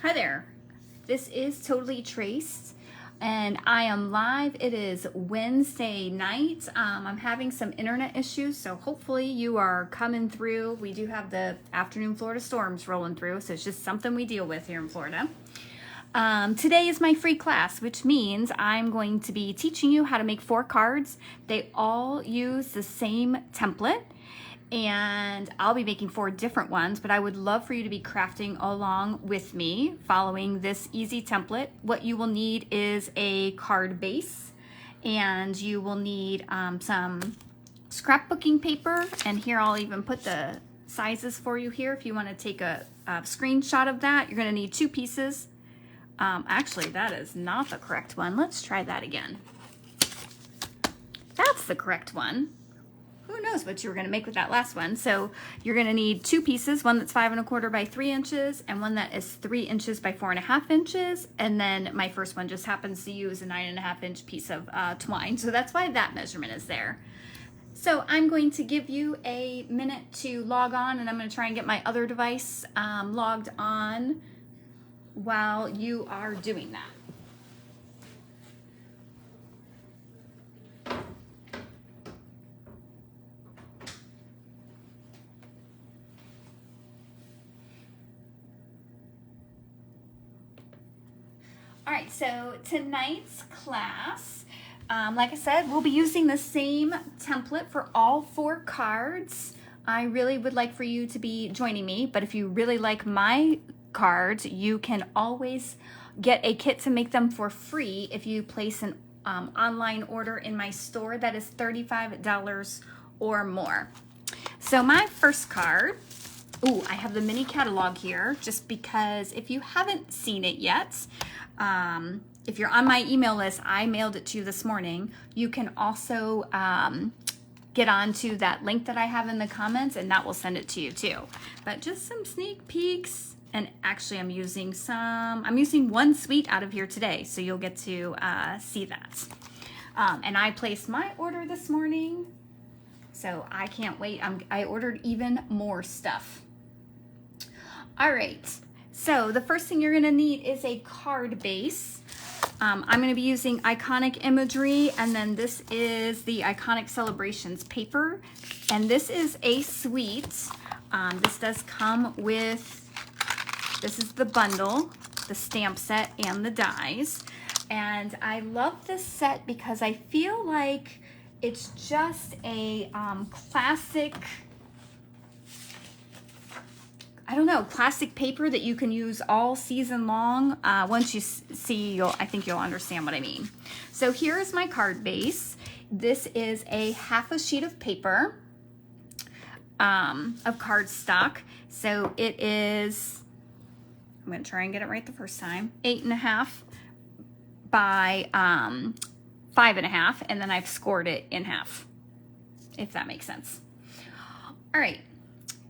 Hi there. This is Totally Traced, and I am live. It is Wednesday night. I'm having some internet issues, so hopefully you are coming through. We do have the afternoon Florida storms rolling through, so it's just something we deal with here in Florida. Today is my free class, which means I'm going to be teaching you how to make 4 cards. They all use the same template, and I'll be making 4 different ones, but I would love for you to be crafting along with me, following this easy template. What you will need is a card base, and you will need some scrapbooking paper, and here I'll even put the sizes for you here if you want to take a screenshot of that. You're going to need 2 pieces. Actually, that is not the correct one. Let's try that again. That's the correct one. Who knows what you were going to make with that last one. So you're going to need 2 pieces, one that's 5 1/4 by 3 inches and one that is 3 inches by 4 1/2 inches. And then my first one just happens to use a 9 1/2 inch piece of twine. So that's why that measurement is there. So I'm going to give you a minute to log on, and I'm going to try and get my other device logged on while you are doing that. All right, so tonight's class, like I said, we'll be using the same template for all 4 cards. I really would like for you to be joining me, but if you really like my cards, you can always get a kit to make them for free if you place an online order in my store that is $35 or more. So my first card, I have the mini catalog here just because if you haven't seen it yet, if you're on my email list, I mailed it to you this morning. You can also get onto that link that I have in the comments, and that will send it to you too. But just some sneak peeks, and actually I'm using 1 suite out of here today, so you'll get to see that. And I placed my order this morning, so I can't wait. I ordered even more stuff. All right, so the first thing you're gonna need is a card base. I'm gonna be using Iconic Imagery, and then this is the Iconic Celebrations paper, and this is a suite. This does come with, this is the bundle, the stamp set, and the dies. And I love this set because I feel like it's just a classic, I don't know, plastic paper that you can use all season long. Once you see, I think you'll understand what I mean. So here is my card base. This is a 1/2 sheet of paper of cardstock. So it is, I'm going to try and get it right the first time, 8 1/2 by 5 1/2, and then I've scored it in half, if that makes sense. All right,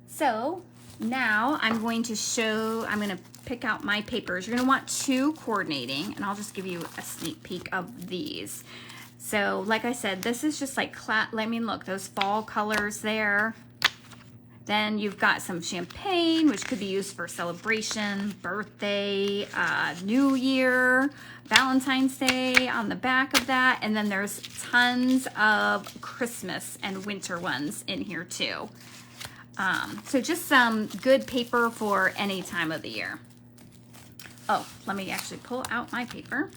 so now I'm going to pick out my papers. You're going to want 2 coordinating, and I'll just give you a sneak peek of these. So like I said, this is just like, look, those fall colors there. Then you've got some champagne, which could be used for celebration, birthday, New Year, Valentine's Day on the back of that. And then there's tons of Christmas and winter ones in here too. So just some good paper for any time of the year. Oh, let me actually pull out my paper.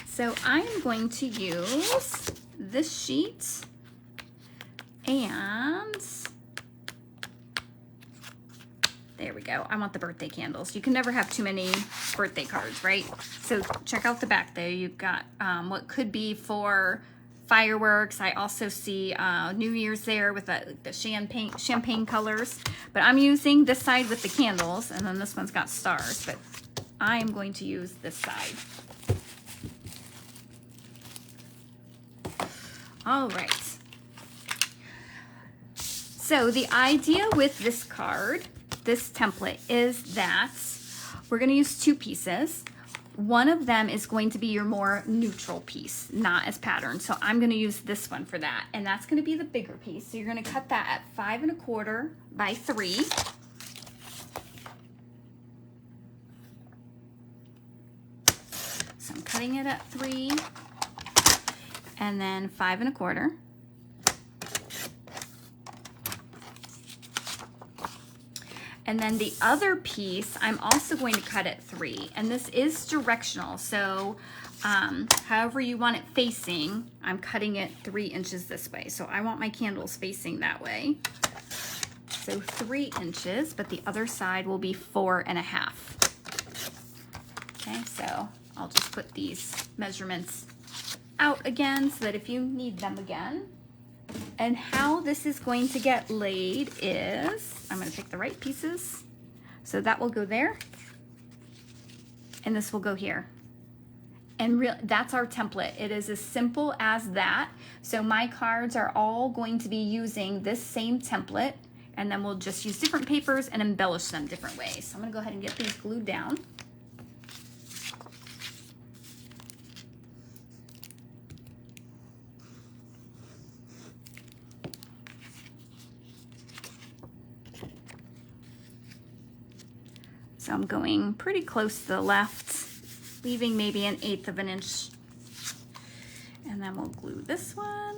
So I'm going to use this sheet, and there we go. I want the birthday candles. You can never have too many birthday cards, right? So check out the back there. You've got what could be for fireworks. I also see New Year's there with the champagne colors. But I'm using this side with the candles, and then this one's got stars. But I am going to use this side. All right. So the idea with this card, this template, is that we're going to use 2 pieces. One of them is going to be your more neutral piece, not as patterned. So I'm going to use this one for that, and that's going to be the bigger piece. So you're going to cut that at 5 1/4 by 3. So I'm cutting it at 3 and then 5 1/4. And then the other piece, I'm also going to cut at 3, and this is directional. So however you want it facing, I'm cutting it 3 inches this way. So I want my candles facing that way. So 3 inches, but the other side will be 4 1/2. Okay, so I'll just put these measurements out again so that if you need them again. And how this is going to get laid is, I'm going to pick the right pieces. So that will go there, and this will go here. And that's our template. It is as simple as that. So my cards are all going to be using this same template, and then we'll just use different papers and embellish them different ways. So I'm going to go ahead and get these glued down. So I'm going pretty close to the left, leaving maybe 1/8 of an inch. And then we'll glue this one.